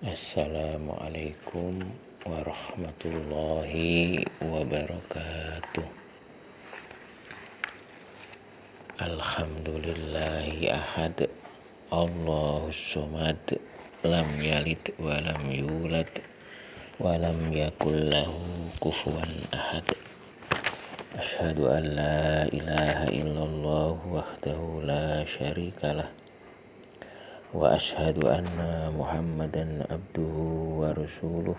Assalamualaikum warahmatullahi wabarakatuh. Alhamdulillahi ahad, Allahus somad, lam yalid walam yulad walam yakul lahu kufuwan ahad. Asyhadu an la ilaha illallah wahdahu la syarikalah wa asyhadu anna Muhammadan abduhu wa rasuluh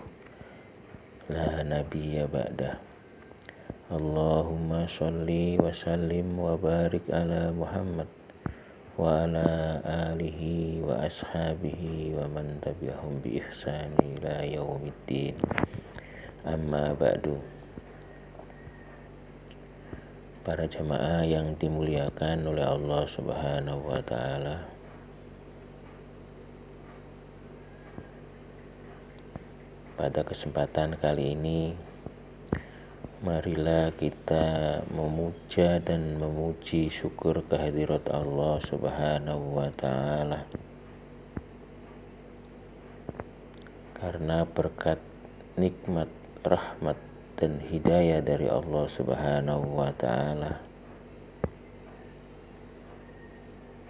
la nabiyya ba'dah. Allahumma sholli wa sallim wa barik ala Muhammad wa ala alihi wa ashabihi wa man tabi'ahum bi ihsani ila yaumiddin. Amma ba'du. Para jamaah yang dimuliakan oleh Allah Subhanahu wa taala, pada kesempatan kali ini, marilah kita memuja dan memuji syukur kehadirat Allah Subhanahu wa ta'ala. Karena berkat nikmat, rahmat, dan hidayah dari Allah Subhanahu wa ta'ala,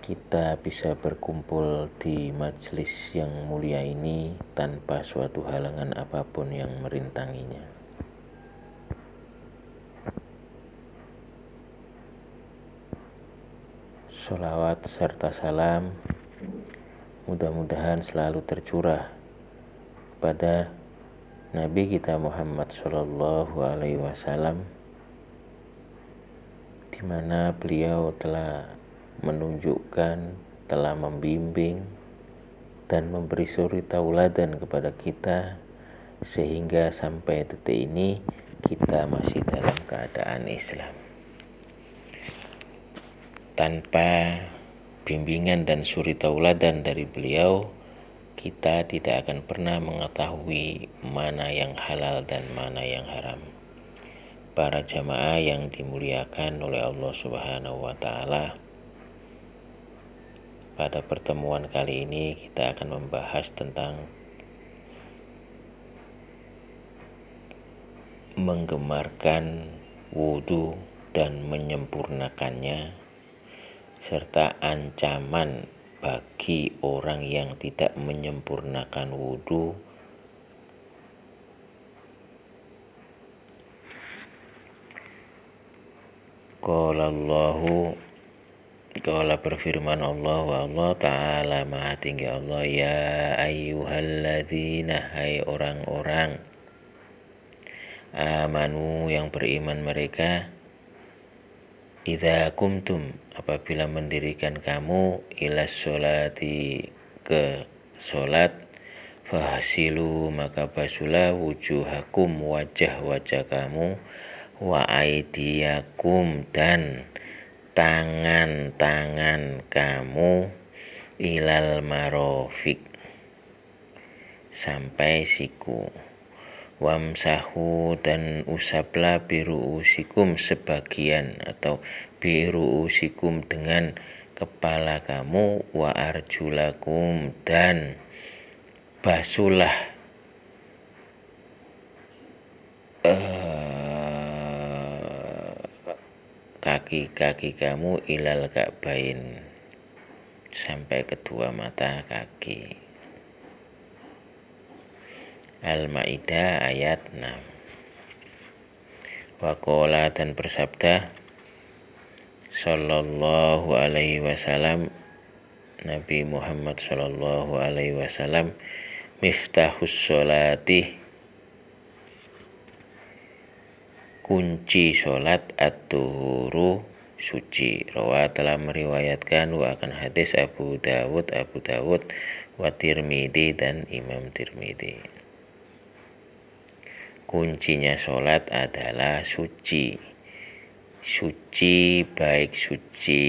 kita bisa berkumpul di majelis yang mulia ini tanpa suatu halangan apapun yang merintanginya. Sholawat serta salam mudah-mudahan selalu tercurah pada Nabi kita Muhammad Shallallahu Alaihi Wasallam, di mana beliau telah menunjukkan, telah membimbing dan memberi suri tauladan kepada kita, sehingga sampai detik ini kita masih dalam keadaan Islam. Tanpa bimbingan dan suri tauladan dari beliau, kita tidak akan pernah mengetahui mana yang halal dan mana yang haram. Para jamaah yang dimuliakan oleh Allah Subhanahu wa ta'ala, pada pertemuan kali ini kita akan membahas tentang menggemarkan wudhu dan menyempurnakannya, serta ancaman bagi orang yang tidak menyempurnakan wudhu. Qala berfirman Allah, wa Allah ta'ala maha tinggi Allah, ya ayyuhalladzina, hai orang-orang amanu yang beriman mereka, idza kumtum, apabila mendirikan kamu, ilas sholati, ke sholat, fahsilu, maka basuhlah, wujuhakum, wajah-wajah kamu, wa aidiyakum, dan tangan-tangan kamu, ilal marofik, sampai siku, wamsahu, dan usaplah, biru'usikum, sebagian atau biru'usikum, dengan kepala kamu, wa arjulakum, dan basuhlah kaki-kaki kamu, ilal ka'bain, sampai kedua mata kaki. Al-Maidah ayat 6. Waqala, dan bersabda Sallallahu alaihi wasallam, Nabi Muhammad Sallallahu alaihi wasallam, miftahus sholati, kunci sholat, at-tuhuru, suci. Rawa, telah meriwayatkan akan hadis Abu Dawud wa Tirmidzi, dan Imam Tirmidzi. Kuncinya sholat adalah suci. Suci, baik suci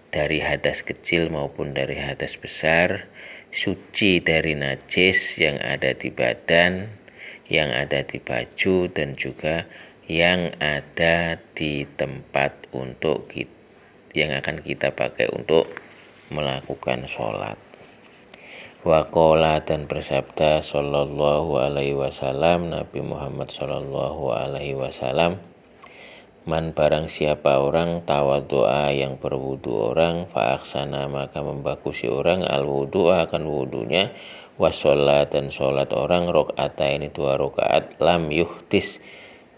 dari hadas kecil maupun dari hadas besar, suci dari najis yang ada di badan, yang ada di baju, dan juga yang ada di tempat yang akan kita pakai untuk melakukan sholat. Waqala dan bersabda sallallahu alaihi wasallam Nabi Muhammad sallallahu alaihi wasallam, man barang siapa orang tawadhu'a yang berwudu orang, fa'aksana maka membagusi orang al-wudu'a akan wudunya, wasolat dan sholat orang, rok'ata ini 2 rakaat, lam yuhtis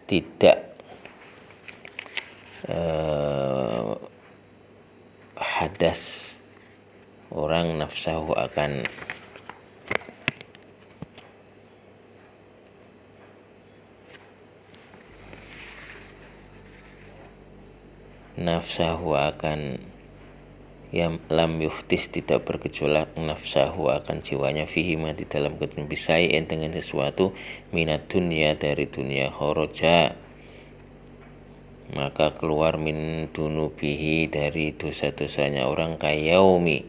tidak hadas orang nafsahu akan yang lam yuhtis tidak bergejolak nafsahu akan jiwanya fihima di dalam ketun bisai'in dengan sesuatu minat dunia dari dunia, khoroja maka keluar min dunubihi dari dosa-dosanya orang, kayaumi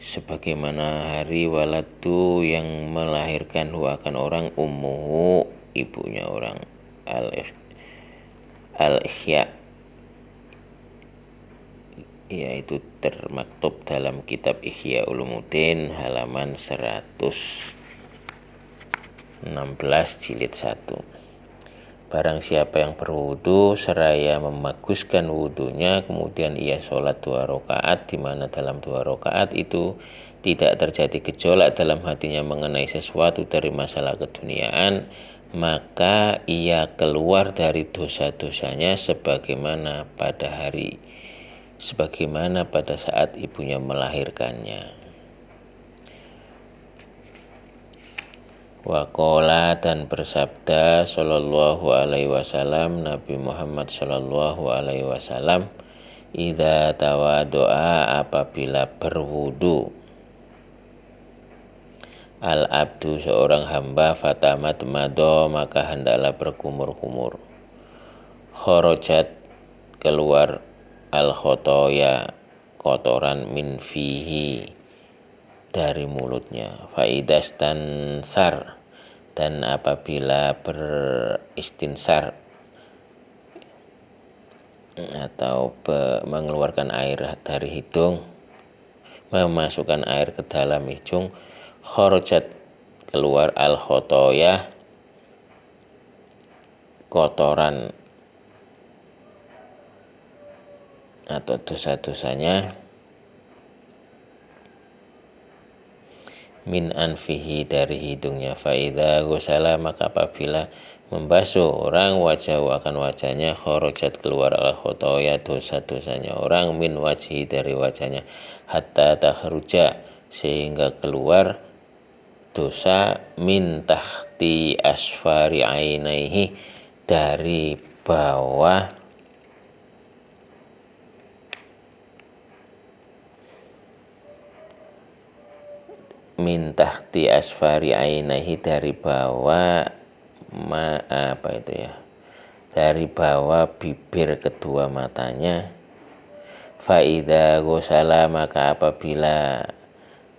sebagaimana hari waladu yang melahirkan akan orang, ummuhu ibunya orang, al-ihya yaitu termaktub dalam kitab Ihya Ulumuddin halaman 116 jilid 1. Barang siapa yang berwudu seraya memaguskan wudunya, kemudian ia sholat 2 rakaat, di mana dalam 2 rakaat itu tidak terjadi gejolak dalam hatinya mengenai sesuatu dari masalah keduniaan, maka ia keluar dari dosa-dosanya sebagaimana pada saat ibunya melahirkannya. Waqala dan bersabda sallallahu alaihi wasallam Nabi Muhammad sallallahu alaihi wasallam, idza tawaddoa apabila berwudu al-abdu seorang hamba, fatamat mado maka hendaklah berkumur-kumur, khorojat keluar al-khotoya kotoran min fihi dari mulutnya, faidas tansar dan apabila beristinsar atau mengeluarkan air dari hidung, memasukkan air ke dalam hidung, khorojat keluar al-khotoya kotoran atau dosa-dosanya, min anfihi dari hidungnya, faidha gusala maka apabila membasuh orang wajah akan wajahnya, khorojat keluar al khotoya dosa-dosanya orang, min wajhi dari wajahnya, hatta takhruja sehingga keluar dosa, min tahti asfari ainaihi dari bawah min tahti asfari ainaihi dari bawah dari bawah bibir kedua matanya, faida gosala maka apabila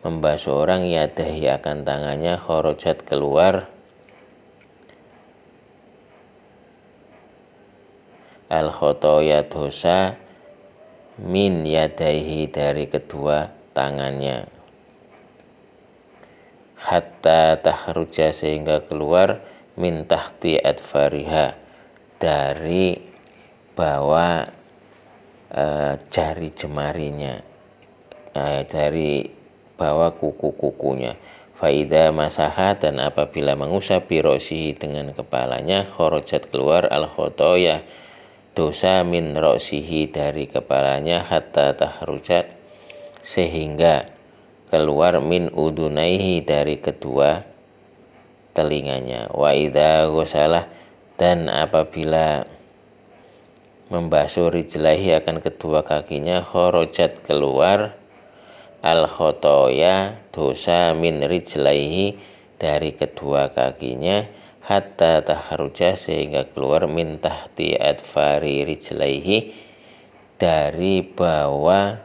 membasuh orang, yadahi akan tangannya, khorojat keluar al khotoya dosa, min yadaihi dari kedua tangannya, hatta takhruja sehingga keluar min tahti adfariha dari bawah jari jemarinya, dari bawah kuku-kukunya, faida masaha dan apabila mengusap birosihi dengan kepalanya, khorojat keluar al khotoya dosa min rosihi dari kepalanya, hatta tahrujat sehingga keluar min udunaihi dari kedua telinganya, wa idza ghusalah dan apabila membasuh rijlaihi akan kedua kakinya, khorojat keluar al khotoya dosa min rijlaihi dari kedua kakinya, hatta takhruja sehingga keluar min tahti adfari rijlaihi dari bawah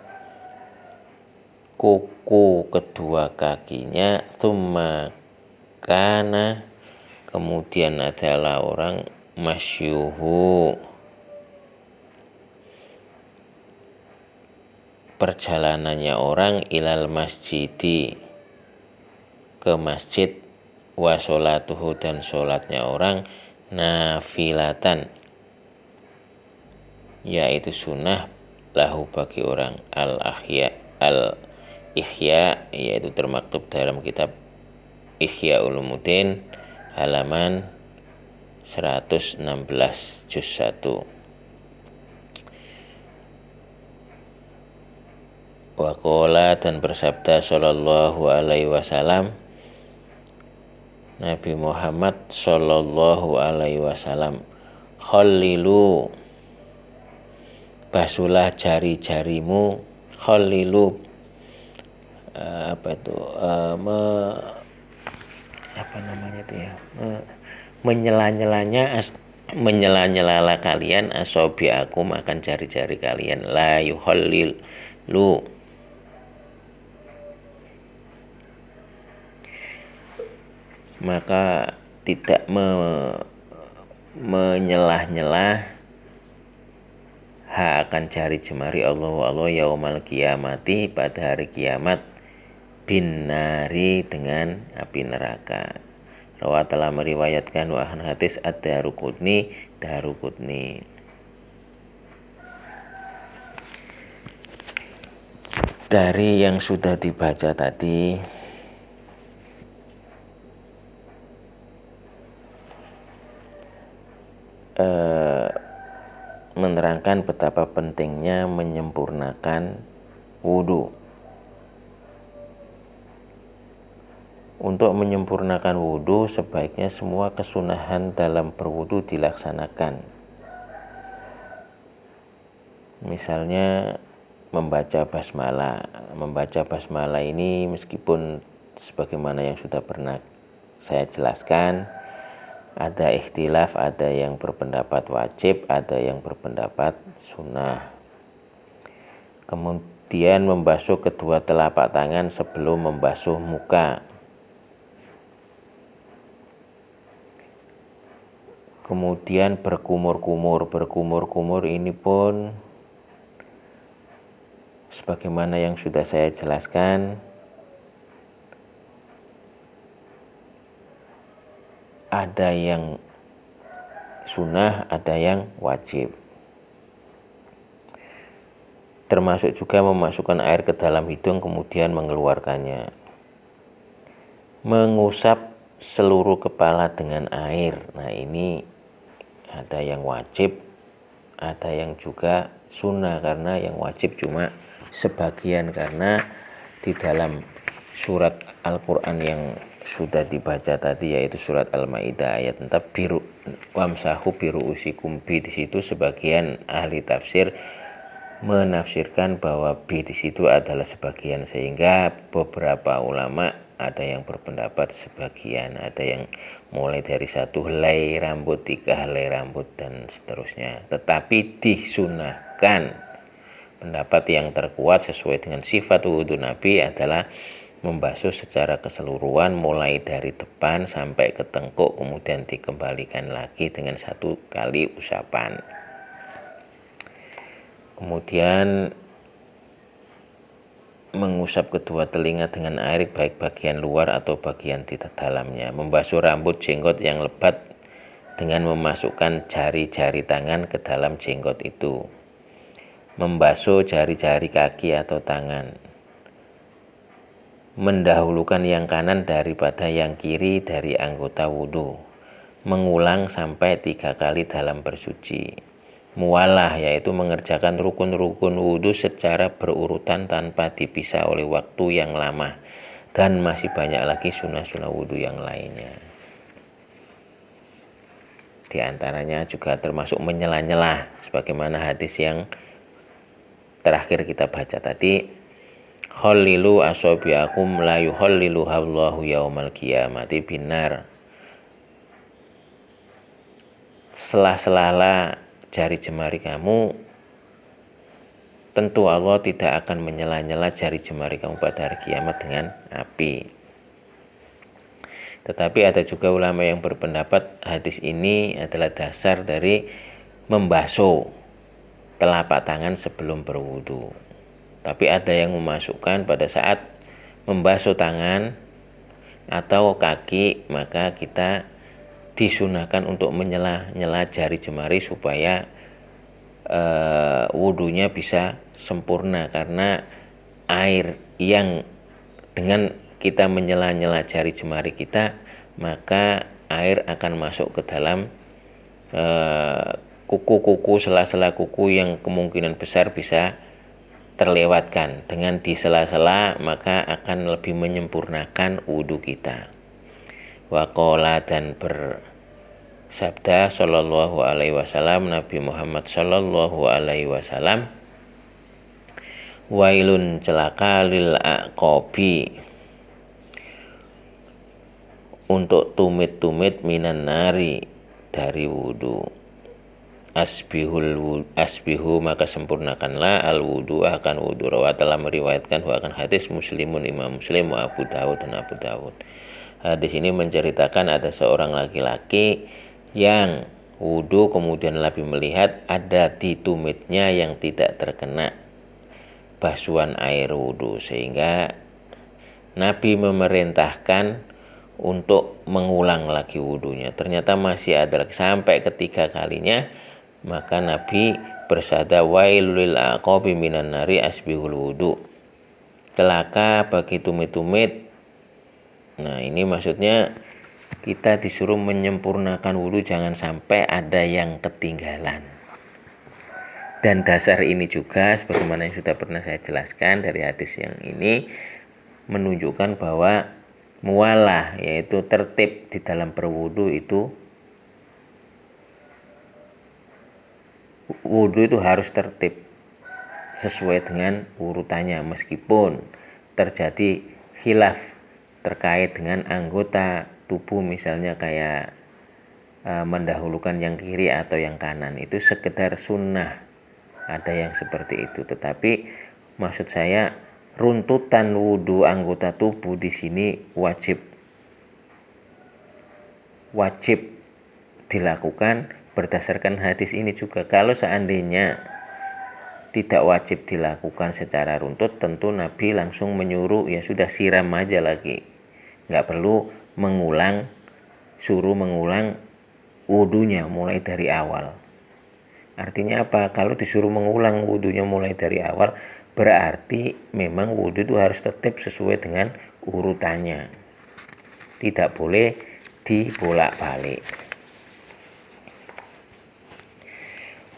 kuku kedua kakinya, thumma kana kemudian adalah orang, masyuhu perjalanannya orang, ilal masjidi ke masjid, wa sholatuhu dan sholatnya orang, nafilatan yaitu sunnah, lahu bagi orang, al-ihya yaitu termaktub dalam kitab Ihya Ulumuddin halaman 116 juz 1. Waqala dan bersabda sallallahu alaihi wasallam, Nabi Muhammad sallallahu alaihi wasallam, khallilu basuhlah jari-jarimu, khallilu menyela-nyela kalian asobiakum akan jari-jari kalian, la yuhallilu maka tidak menyelah-nyelah akan jari jemari Allah yaumal kiamati pada hari kiamat, bin nari dengan api neraka. Rawa telah meriwayatkan wa'an hadis ad-Daraqutni dari yang sudah dibaca tadi. Menerangkan betapa pentingnya menyempurnakan wudhu. Untuk menyempurnakan wudhu, sebaiknya semua kesunahan dalam berwudhu dilaksanakan. Misalnya membaca basmalah. Membaca basmalah ini meskipun sebagaimana yang sudah pernah saya jelaskan, ada ikhtilaf, ada yang berpendapat wajib, ada yang berpendapat sunnah. Kemudian membasuh kedua telapak tangan sebelum membasuh muka. Kemudian berkumur-kumur ini pun sebagaimana yang sudah saya jelaskan, ada yang sunnah, ada yang wajib. Termasuk juga memasukkan air ke dalam hidung kemudian mengeluarkannya. Mengusap seluruh kepala dengan air. Nah, ini ada yang wajib, ada yang juga sunnah, karena yang wajib cuma sebagian, karena di dalam surat Al-Quran yang sudah dibaca tadi, yaitu surat Al-Maidah ayat 4, biru wamsahu biru usikum bi, di situ sebagian ahli tafsir menafsirkan bahwa bi di situ adalah sebagian, sehingga beberapa ulama ada yang berpendapat sebagian, ada yang mulai dari 1 helai rambut, 3 helai rambut dan seterusnya. Tetapi disunahkan, pendapat yang terkuat sesuai dengan sifat wudhu Nabi adalah membasuh secara keseluruhan mulai dari depan sampai ke tengkuk, kemudian dikembalikan lagi dengan 1 kali usapan. Kemudian mengusap kedua telinga dengan air, baik bagian luar atau bagian di dalamnya. Membasuh rambut jenggot yang lebat dengan memasukkan jari-jari tangan ke dalam jenggot itu. Membasuh jari-jari kaki atau tangan. Mendahulukan yang kanan daripada yang kiri dari anggota wudhu. Mengulang sampai 3 kali dalam bersuci. Muwalah, yaitu mengerjakan rukun-rukun wudhu secara berurutan tanpa dipisah oleh waktu yang lama. Dan masih banyak lagi sunnah-sunnah wudhu yang lainnya. Di antaranya juga termasuk menyela-nyela, sebagaimana hadis yang terakhir kita baca tadi. Khallilu asobiakum la yuhallilu Allahu yaumal qiyamati binar. Selah-selahlah jari jemari kamu, tentu Allah tidak akan menyela-nyela jari jemari kamu pada hari kiamat dengan api. Tetapi ada juga ulama yang berpendapat hadis ini adalah dasar dari membasuh telapak tangan sebelum berwudu. Tapi ada yang memasukkan pada saat membasuh tangan, atau kaki, maka kita disunahkan untuk menyela-nyela jari jemari supaya wudunya bisa sempurna, karena air yang dengan kita menyela-nyela jari jemari kita, maka air akan masuk ke dalam kuku-kuku, sela-sela kuku yang kemungkinan besar bisa terlewatkan. Dengan di sela-sela maka akan lebih menyempurnakan wudu kita. Waqala, dan bersabda sallallahu alaihi wasallam Nabi Muhammad sallallahu alaihi wasallam, wailun, celaka, lil aqabi, untuk tumit-tumit minan nari, dari wudu. Asbihu, maka sempurnakanlah al wudu, akan wudu. Rawat, telah meriwayatkan akan hadis Muslimun, Imam Muslim, wa Abu Dawud, dan Abu Dawud. Hadis ini menceritakan ada seorang laki-laki yang wudu, kemudian Nabi melihat ada di tumitnya yang tidak terkena basuhan air wudu, sehingga Nabi memerintahkan untuk mengulang lagi wudunya. Ternyata masih ada lagi, sampai ketiga kalinya, maka Nabi bersabda, wailul aqabi minan nari asbihul wudu, celaka bagi tumit-tumit. Nah, ini maksudnya kita disuruh menyempurnakan wudu, jangan sampai ada yang ketinggalan. Dan dasar ini juga sebagaimana yang sudah pernah saya jelaskan dari hadis yang ini, menunjukkan bahwa muwalah, yaitu tertib di dalam berwudu itu, wudu itu harus tertib sesuai dengan urutannya, meskipun terjadi khilaf terkait dengan anggota tubuh, misalnya kayak mendahulukan yang kiri atau yang kanan, itu sekedar sunnah, ada yang seperti itu. Tetapi maksud saya, runtutan wudu anggota tubuh di sini wajib dilakukan berdasarkan hadis ini juga. Kalau seandainya tidak wajib dilakukan secara runtut, tentu Nabi langsung menyuruh, ya sudah siram aja lagi, nggak perlu suruh mengulang wudunya mulai dari awal. Artinya apa? Kalau disuruh mengulang wudunya mulai dari awal, berarti memang wudu itu harus tetap sesuai dengan urutannya, tidak boleh dibolak-balik.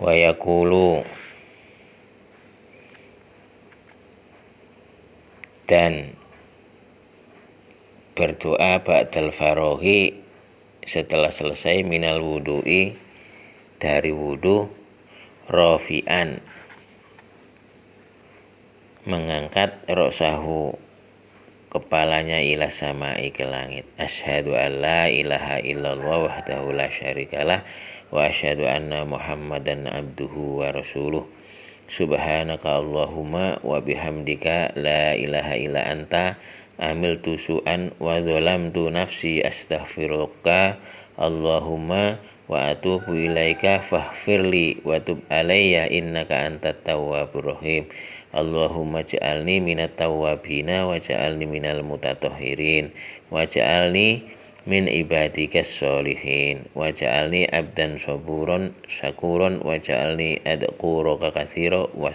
Wa yaqulu, dan berdoa ba'dal farohi, setelah selesai, minal wudu'i, dari wudu, rafi'an, mengangkat, roksahu, kepalanya, ila sama'i, ke langit. Asyhadu an la ilaha illallah wahdahu la syarikalah, wa asyhadu anna muhammadan abduhu wa rasuluh. Subhanaka Allahumma wa bihamdika la ilaha illa anta amiltu su'an wa zalamtu nafsi astaghfiruka Allahumma wa atubu ilaika faghfirli wa tub alayya innaka antat tawwabur rahim. Allahumma ja'alni minat tawwabina wa ja'alni minal mutatahhirin wa ja'alni min ibadikas sholihin wa ja'alni abdan syakuron wa ja'alni adkuraka katsira wa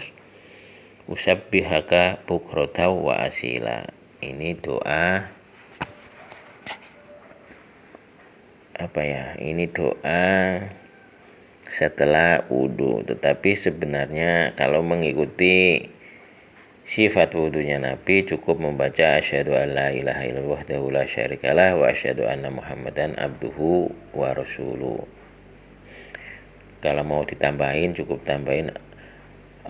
usabbihaka bukrata wa asila. Ini doa ini doa setelah wudu. Tetapi sebenarnya kalau mengikuti sifat wudunya Nabi, cukup membaca asyhadu an la ilaha illallah wahdahu la syarikalah wa asyhadu anna muhammadan abduhu wa rasuluh. Kalau mau ditambahin, cukup tambahin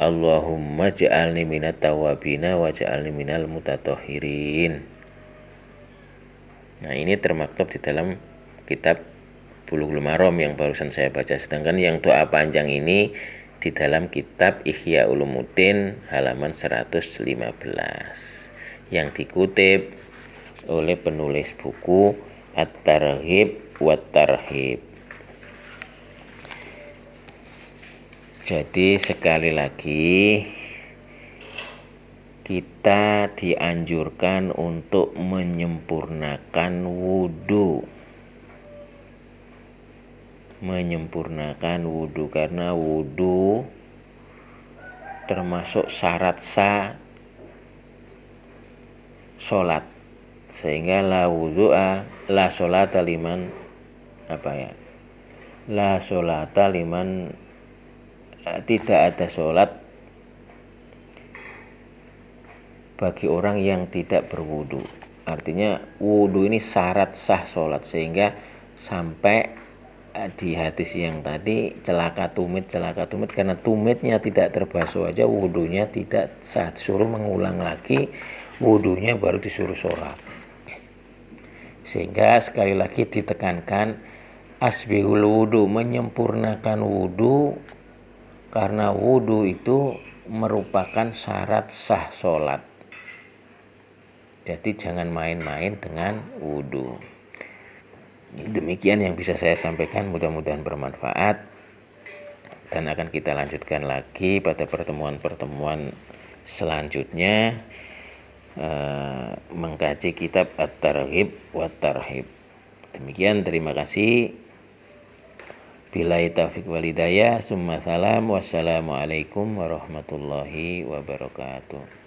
Allahumma ja'alni minat tawwabina wa ja'alni minal mutatahhirin. Nah, ini termaktub di dalam kitab Bulughul Maram yang barusan saya baca. Sedangkan yang doa panjang ini di dalam kitab Ihya Ulumuddin halaman 115 yang dikutip oleh penulis buku At-Targhib wa Tarhib. Jadi sekali lagi kita dianjurkan untuk menyempurnakan wudhu. Karena wudhu termasuk syarat sah sholat, sehingga la wudhu'a la sholata liman tidak ada sholat bagi orang yang tidak berwudu. Artinya wudu ini syarat sah sholat, sehingga sampai di hadis yang tadi celaka tumit karena tumitnya tidak terbasuh aja wudunya tidak sah, suruh mengulang lagi wudunya baru disuruh sholat. Sehingga sekali lagi ditekankan asbihul wudu, menyempurnakan wudu, karena wudu itu merupakan syarat sah sholat. Jadi jangan main-main dengan wudu. Demikian yang bisa saya sampaikan, mudah-mudahan bermanfaat, dan akan kita lanjutkan lagi pada pertemuan-pertemuan selanjutnya mengkaji kitab At-Targhib wa Tarhib. Demikian, terima kasih. Billahi taufiq wal hidayah. Summa salam. Wassalamualaikum warahmatullahi wabarakatuh.